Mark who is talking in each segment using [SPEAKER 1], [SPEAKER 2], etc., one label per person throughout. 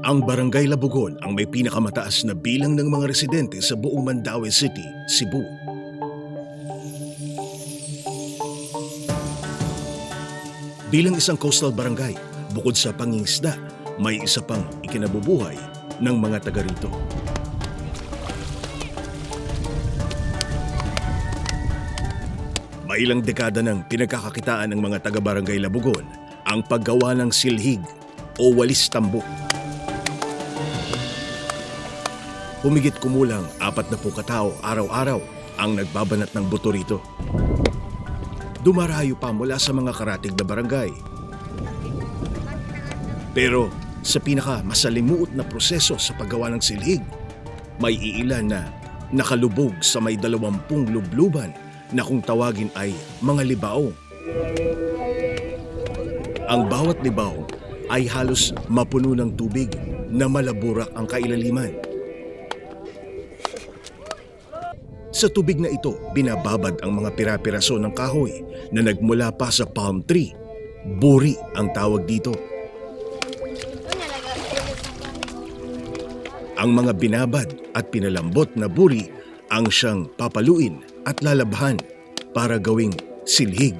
[SPEAKER 1] Ang Barangay Labugon ang may pinakamataas na bilang ng mga residente sa buong Mandaue City, Cebu. Bilang isang coastal barangay, bukod sa pangingisda, may isa pang ikinabubuhay ng mga taga rito. May ilang dekada ng pinagkakakitaan ng mga taga-barangay Labugon ang paggawa ng silhig o walis tambok. Humigit kumulang 40 katao araw-araw ang nagbabanat ng buto rito. Dumarayo pa mula sa mga karatig na barangay. Pero sa pinaka-masalimuot na proseso sa paggawa ng silhig, may iilan na nakalubog sa may 20 lubluban na kung tawagin ay mga libaong. Ang bawat libaong ay halos mapuno ng tubig na malaburak ang kailaliman. Sa tubig na ito, binababad ang mga pira-piraso ng kahoy na nagmula pa sa palm tree. Buri ang tawag dito. Ang mga binabad at pinalambot na buri ang siyang papaluin at lalabhan para gawing silhig.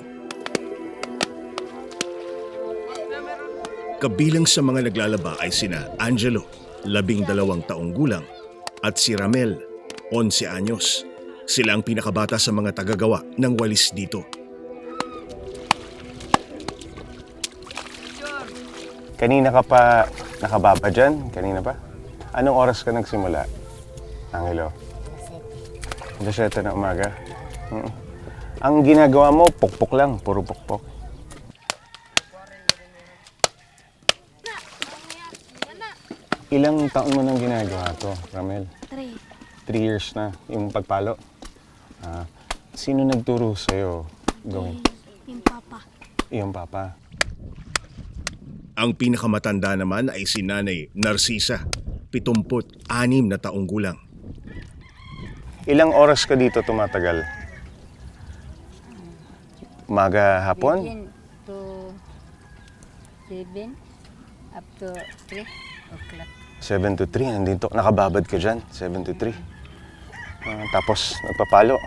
[SPEAKER 1] Kabilang sa mga naglalaba ay sina Angelo, 12 taong gulang, at si Ramel, 11 anyos. Sila ang pinakabata sa mga tagagawa ng walis dito.
[SPEAKER 2] Kanina ka pa nakababa dyan? Kanina pa? Anong oras ka nagsimula, Angelo? 7 na umaga. Ang ginagawa mo, pukpok lang. Puro pukpok. Ilang taon mo nang ginagawa to, Ramel? 3 years na, yung pagpalo. Sino nagturo sa'yo gawin?
[SPEAKER 3] Yung papa.
[SPEAKER 2] Yung papa.
[SPEAKER 1] Ang pinakamatanda naman ay si Nanay Narcisa, 76 na taong gulang.
[SPEAKER 2] Ilang oras ka dito tumatagal? Umaga, hapon?
[SPEAKER 3] 7 to 7 up to 3 o'clock.
[SPEAKER 2] 7 to 3, nandito. Nakababad ka dyan, 7 to 3. Tapos, nagpapalo.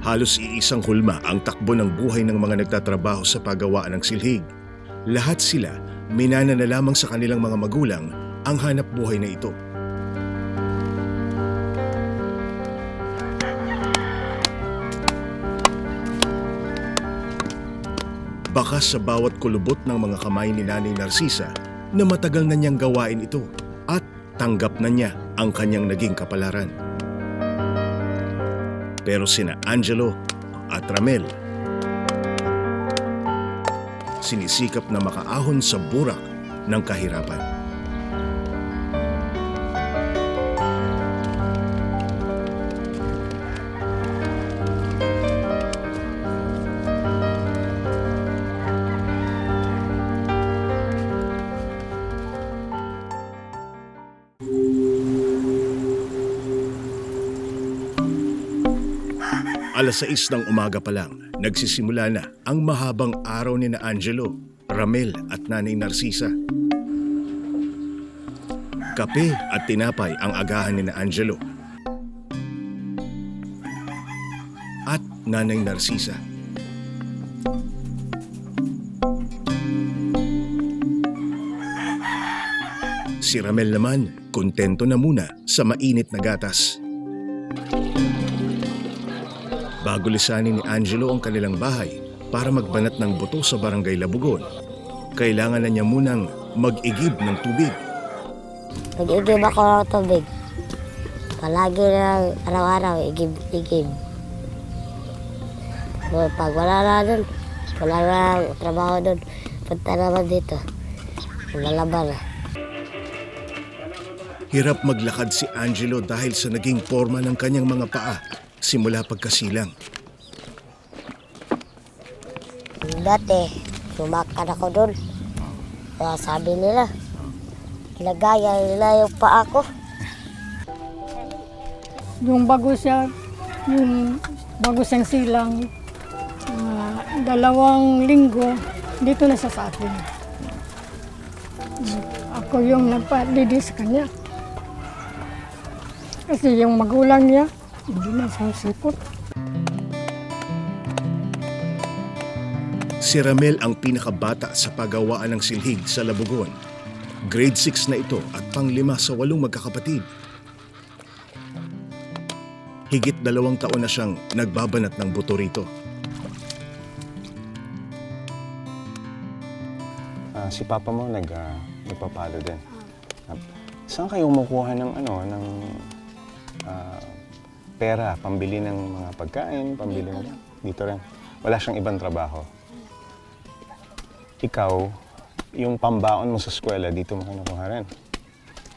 [SPEAKER 1] Halos iisang hulma ang takbo ng buhay ng mga nagtatrabaho sa paggawa ng silhig. Lahat sila minana na lamang sa kanilang mga magulang ang hanap buhay na ito. Baka sa bawat kulubot ng mga kamay ni Nanay Narcisa na matagal na niyang gawain ito at tanggap na niya ang kanyang naging kapalaran. Pero sina Angelo at Ramel, sinisikap na makaahon sa burak ng kahirapan. Alas 6 ng umaga pa lang, nagsisimula na ang mahabang araw ni na Angelo, Ramel at Nanay Narcisa. Kape at tinapay ang agahan ni na Angelo at Nanay Narcisa. Si Ramel naman, kontento na muna sa mainit na gatas. Bago lisanin ni Angelo ang kanilang bahay para magbanat ng buto sa Barangay Labugon, kailangan na niya munang mag-igib ng tubig.
[SPEAKER 4] Nag-igib ako ng tubig. Palagi na araw-araw, igib. Pag wala na doon, wala na trabaho doon, punta naman dito. Lalaba na.
[SPEAKER 1] Hirap maglakad si Angelo dahil sa naging forma ng kanyang mga paa simula pagkasilang.
[SPEAKER 4] Dati, sumakad ako doon. Kaya sabi nila, ilagayan nila yung paa ko.
[SPEAKER 5] Yung bago siyang silang, 2 linggo, dito na siya sa akin. Ako yung nagpa-lidi sa kanya. Kasi yung magulang niya, hindi na siya sipot.
[SPEAKER 1] Si Ramel ang pinakabata sa paggawaan ng silhig sa Labugon. Grade 6 na ito at pang-5 sa 8 magkakapatid. Higit 2 taon na siyang nagbabanat ng buto rito.
[SPEAKER 2] Si Papa mo nagpapalo din. Saan kayo kumukuha ng pera, pambili ng mga pagkain, pambili ng dito rin? Wala siyang ibang trabaho. Ikaw, yung pambaon mo sa eskwela, dito mo kinukuha rin.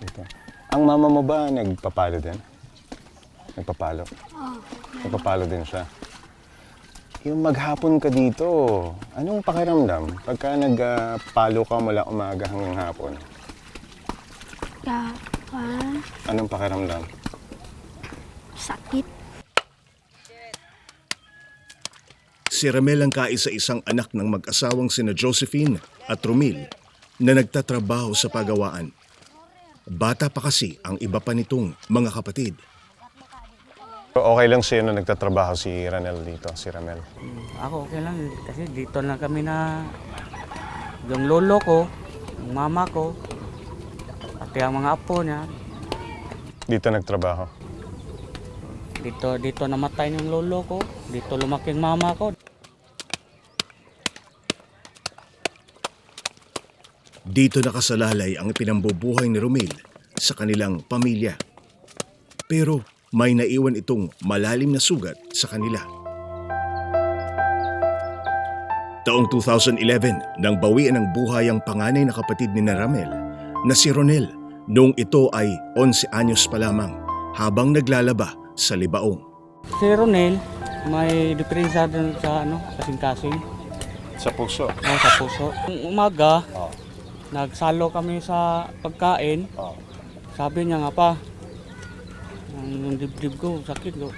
[SPEAKER 2] Dito. Ang mama mo ba nagpapalo din? Nagpapalo? Nagpapalo din siya. Yung maghapon ka dito, anong pakiramdam pagka nagpalo ka mula umaga hanggang hapon? Anong pakiramdam?
[SPEAKER 3] Sakit.
[SPEAKER 1] Si Ramel ang kaisa-isang anak ng mag-asawang sina Josephine at Romil na nagtatrabaho sa pagawaan. Bata pa kasi ang iba pa nitong mga kapatid.
[SPEAKER 2] Okay lang sa'yo na nagtatrabaho si Ranel dito, si Ramel.
[SPEAKER 6] Ako okay lang kasi dito na kami na yung lolo ko, yung mama ko, pati ang mga apo niya.
[SPEAKER 2] Dito nagtrabaho.
[SPEAKER 6] Dito namatay yung lolo ko, dito lumaki ang mama ko.
[SPEAKER 1] Dito nakasalalay ang pinambubuhay ni Romil sa kanilang pamilya. Pero may naiwan itong malalim na sugat sa kanila. Taong 2011 nang bawian ng buhay ang panganay na kapatid ni Ramel na si Ronel noong ito ay 11 anyos pa lamang habang naglalaba sa Libaong.
[SPEAKER 6] Si Ronel, may diferensya dun sa kasing-kasing.
[SPEAKER 2] Sa puso?
[SPEAKER 6] Sa puso. Umaga, nagsalo kami sa pagkain. Sabi niya nga pa, yung dibdib ko, sakit ko.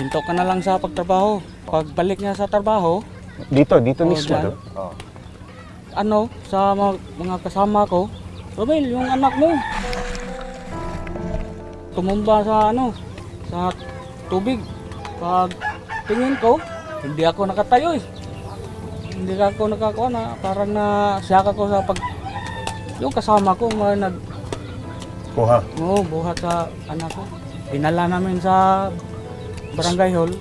[SPEAKER 6] Hinto ka na lang sa pagtrabaho. Pagbalik niya sa trabaho,
[SPEAKER 2] Dito mismo
[SPEAKER 6] dyan.
[SPEAKER 2] to?
[SPEAKER 6] Sa mga kasama ko, Romel, yung anak mo. Tumumba sa sa tubig. Pag tingin ko, hindi ako nakatayo eh. Hindi ako nakakuha na, parang nasiyaka ko sa yung kasama ko,
[SPEAKER 2] Kuha.
[SPEAKER 6] buhat sa anak ko. Dinala namin sa barangay hall.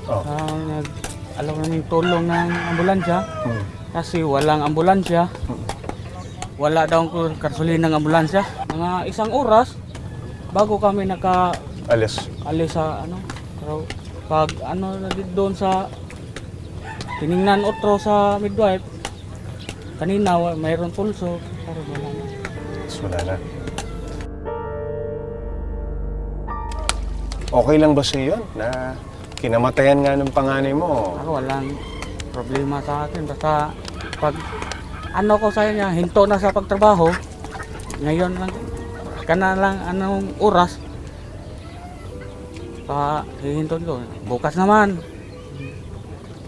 [SPEAKER 6] Alam namin tulong ng ambulansya. Kasi walang ambulansya. Wala daw karsulin ng ambulansya. Mga 1 oras bago kami
[SPEAKER 2] Alis.
[SPEAKER 6] sa pero pag doon sa tiningnan otro sa midwife, kanina mayroon pulso, pero wala na.
[SPEAKER 2] Wala na. Okay lang ba sa'yo yun na kinamatayan nga ng panganay mo?
[SPEAKER 6] Ako walang problema sa akin. Basta pag ko sa niya, hinto na sa pagtrabaho, ngayon lang, anong oras, hihinto ko. Bukas naman.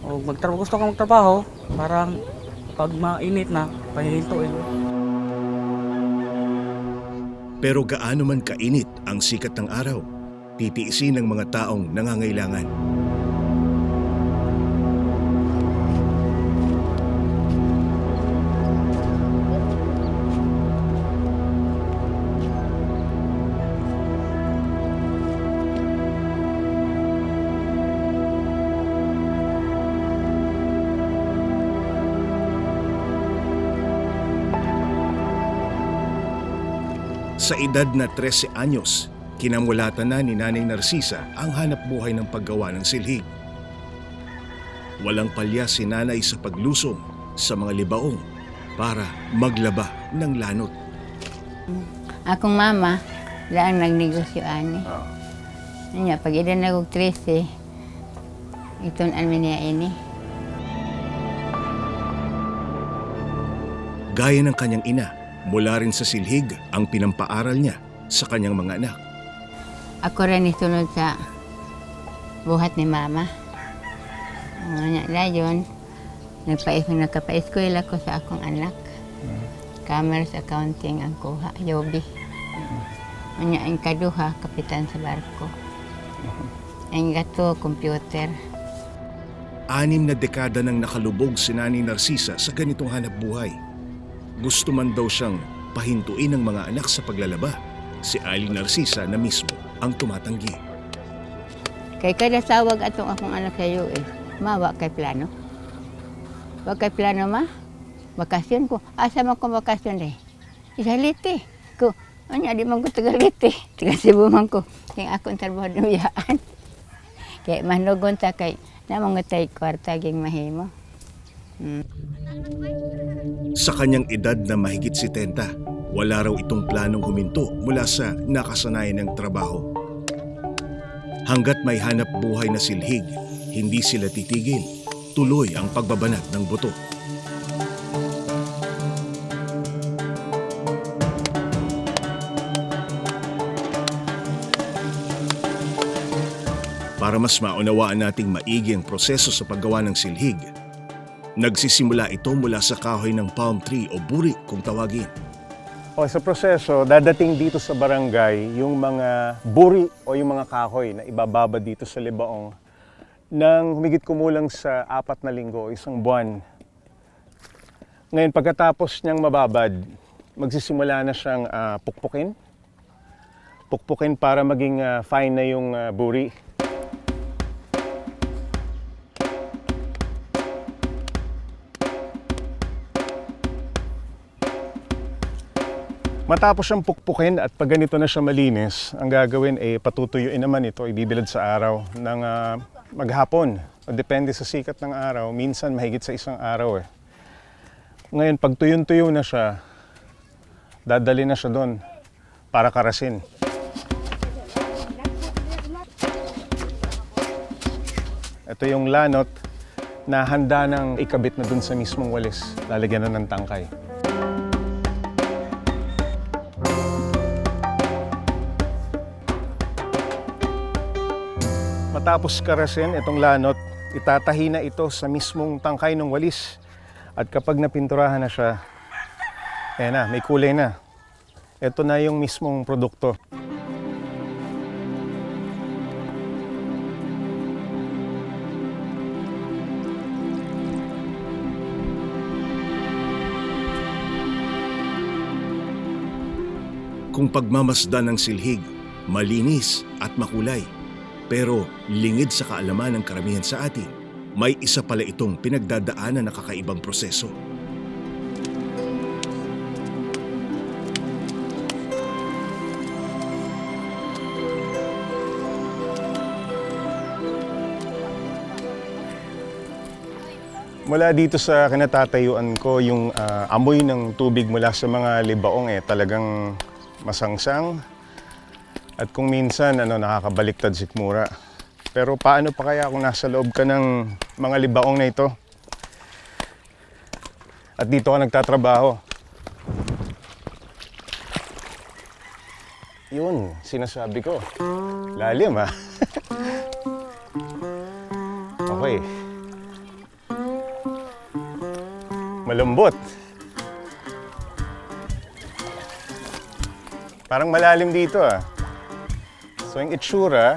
[SPEAKER 6] O gusto kang magtrabaho, parang pag mainit na, pahihintuin.
[SPEAKER 1] Pero gaano man kainit ang sikat ng araw, titiisin ng mga taong nangangailangan. Sa edad na 13 anyos, kinamulatan na ni Nanay Narcisa ang hanap buhay ng paggawa ng silhig. Walang palya si Nanay sa paglusong sa mga libaong para maglaba ng lanot.
[SPEAKER 3] Akong mama, lang nagnegosyoan eh. Niya, pag ilan na kong 13, iton almin niya ini.
[SPEAKER 1] Gaya ng kanyang ina, mula rin sa silhig ang pinampaaral niya sa kanyang mga anak.
[SPEAKER 3] Ako rin isunod sa buhat ni mama. Dayon, nagpa-eskwela ko sa akong anak. Commerce accounting ang kuha, Yobi. Ang kaduha, kapitan sa barko. Ang gato, computer.
[SPEAKER 1] 6 na dekada nang nakalubog si Nanay Narcisa sa ganitong hanap buhay. Gusto man daw siyang pahintuin ng mga anak sa paglalaba. Si Aling Narcisa na mismo ang tumatanggi.
[SPEAKER 3] Kay kada sawag atong akong anak sa iyo mawa kay plano. Wag kay plano ma. Bakasyon ko. Asa man ko bakasyon eh. Isaliti. Ko, anya di man ko tagaliti. Tiga Cebu man ko. Yung akong trabaho dumiyaan. Kaya manugon ta kay namang tay kwarta ging mahimo.
[SPEAKER 1] Sa kanyang edad na mahigit 70, wala raw itong planong huminto mula sa nakasanayan ng trabaho. Hanggat may hanap buhay na silhig, hindi sila titigil. Tuloy ang pagbabanat ng buto. Para mas maunawaan nating maigi ang proseso sa paggawa ng silhig, nagsisimula ito mula sa kahoy ng palm tree o buri kung tawagin.
[SPEAKER 2] O sa proseso, dadating dito sa barangay yung mga buri o yung mga kahoy na ibababad dito sa Libaong ng humigit kumulang sa 4 na linggo o 1 buwan. Ngayon, pagkatapos niyang mababad, magsisimula na siyang pukpukin. Pukpukin para maging fine na yung buri. Matapos siyang pukpukin at pag ganito na siya malinis, ang gagawin ay patutuyuin naman ito, ibibilad sa araw ng maghapon. O depende sa sikat ng araw, minsan mahigit sa 1 araw. Ngayon, pag tuyo na siya, dadali na siya doon para karasin. Ito yung lanot na handa ng ikabit na doon sa mismong walis. Lalagyan na ng tangkay. Matapos karasin itong lanot, itatahi na ito sa mismong tangkay ng walis. At kapag napinturahan na siya, ayan na, may kulay na. Ito na yung mismong produkto.
[SPEAKER 1] Kung pagmamasdan ng silhig, malinis at makulay, pero lingid sa kaalaman ng karamihan sa atin, may isa pala itong pinagdadaanan na kakaibang proseso.
[SPEAKER 2] Mula dito sa kinatatayuan ko, yung amoy ng tubig mula sa mga libaong talagang masangsang. At kung minsan nakakabaliktad sikmura. Pero paano pa kaya kung nasa loob ka ng mga libaong na ito? At dito ka nagtatrabaho. Yun, sinasabi ko. Lalim Okay. Malambot. Parang malalim dito So yung itsura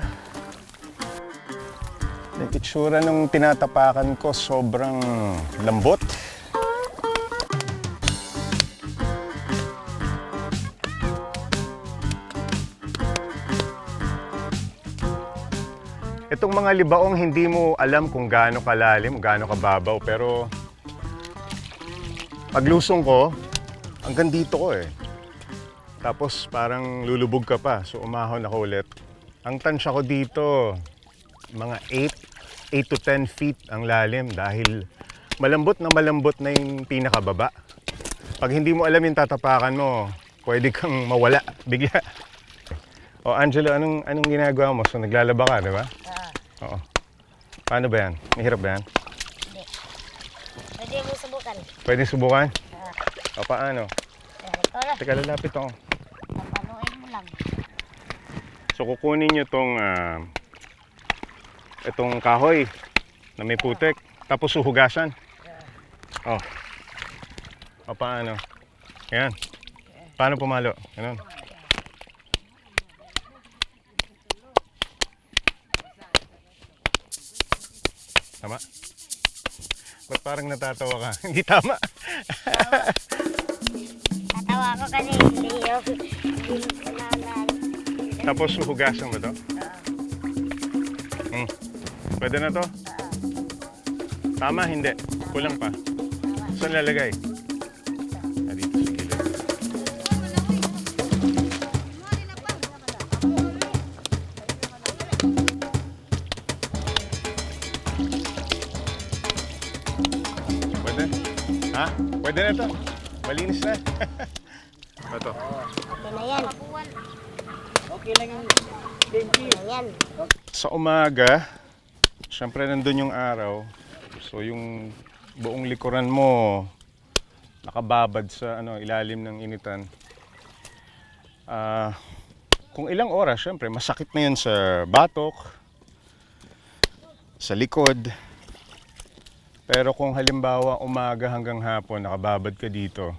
[SPEAKER 2] nung tinatapakan ko sobrang lambot. Itong mga libaong hindi mo alam kung gaano kalalim, gaano kababaw, pero paglusong ko, hanggang dito ko Tapos parang lulubog ka pa, so umahon ako ulit. Ang tansya ko dito, mga 8 to 10 feet ang lalim dahil malambot na yung pinakababa. Pag hindi mo alam yung tatapakan mo, pwede kang mawala bigla. O Angelo, anong ginagawa mo? So naglalaba ka, di ba? Oo. Paano ba yan? Mahirap ba yan?
[SPEAKER 4] Pwede mo subukan.
[SPEAKER 2] Pwede subukan? O paano?
[SPEAKER 4] Ito na.
[SPEAKER 2] Teka, lalapit ako.
[SPEAKER 4] Papanuin mo lang.
[SPEAKER 2] So kukunin nyo itong kahoy na may putik. Tapos suhugasan. O. O paano? Yan. Paano pumalo? Ganun. Tama? Ba't parang natatawa ka? Hindi tama.
[SPEAKER 4] Natawa ko kasi hindi yung
[SPEAKER 2] Tapos suhugasan mo to? Pwede na to? Tama, hindi. Kulang pa. Saan lalagay? Ah, dito sa gilid. Pwede? Ha? Pwede na to? Malinis na. Ito.
[SPEAKER 4] Okay na yan.
[SPEAKER 6] Okay lang yung benji.
[SPEAKER 4] Yan.
[SPEAKER 2] Sa umaga, syempre nandun yung araw. So yung buong likuran mo nakababad sa ilalim ng initan. Kung ilang oras, syempre masakit na yun sa batok, sa likod. Pero kung halimbawa umaga hanggang hapon nakababad ka dito,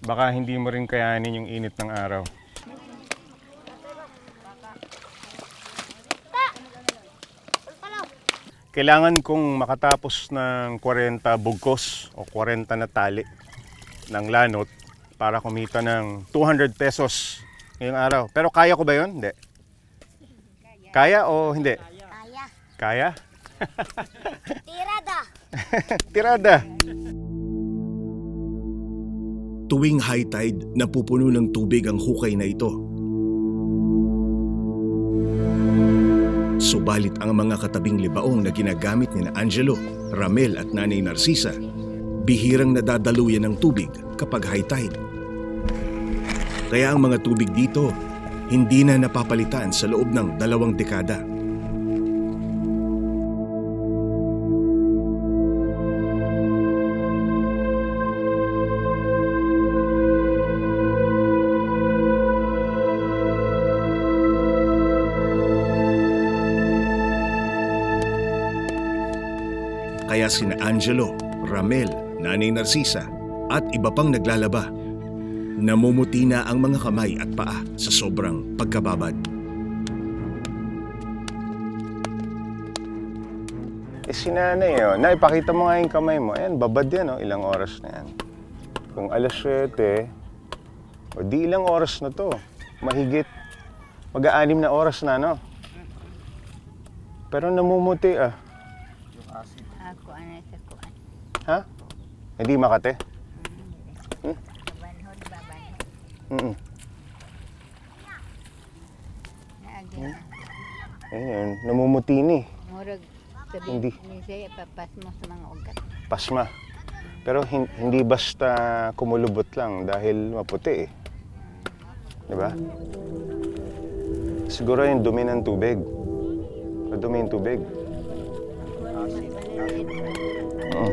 [SPEAKER 2] baka hindi mo rin kayanin yung init ng araw. Kailangan kong makatapos ng 40 bugkos o 40 na tali ng lanot para kumita ng 200 pesos ngayong araw. Pero kaya ko ba yun? Hindi. Kaya o hindi?
[SPEAKER 4] Kaya.
[SPEAKER 2] Kaya?
[SPEAKER 4] Tirada.
[SPEAKER 2] Tirada.
[SPEAKER 1] Tuwing high tide, napupuno ng tubig ang hukay na ito. Subalit ang mga katabing libaong na ginagamit ni na Angelo, Ramel at Nanay Narcisa, bihirang nadadaluyan ng tubig kapag high tide. Kaya ang mga tubig dito, hindi na napapalitan sa loob ng 2 dekada. Kaya sina Angelo, Ramel, Nanay Narcisa at iba pang naglalaba. Namumuti na ang mga kamay at paa sa sobrang pagkababad.
[SPEAKER 2] Si nanay, naipakita mo nga yung kamay mo. Ayan, babad yan, ilang oras na yan. Kung alas 7, o di ilang oras na to. Mahigit. Mag-6 na oras na, no? Pero namumuti,
[SPEAKER 3] Ako ano sa kuan.
[SPEAKER 2] Ha? Hindi makate?
[SPEAKER 3] Banhod ba banhod?
[SPEAKER 2] Mm.
[SPEAKER 3] Naagi.
[SPEAKER 2] Ayun, namumuti ni.
[SPEAKER 3] Murag sabi
[SPEAKER 2] Hindi.
[SPEAKER 3] ni say papas mo sa mga ugat.
[SPEAKER 2] Pasma. Pero hindi basta kumulubot lang dahil maputi, Di ba? Siguro yung dumi ng tubig. Madumi yung tubig. Oo.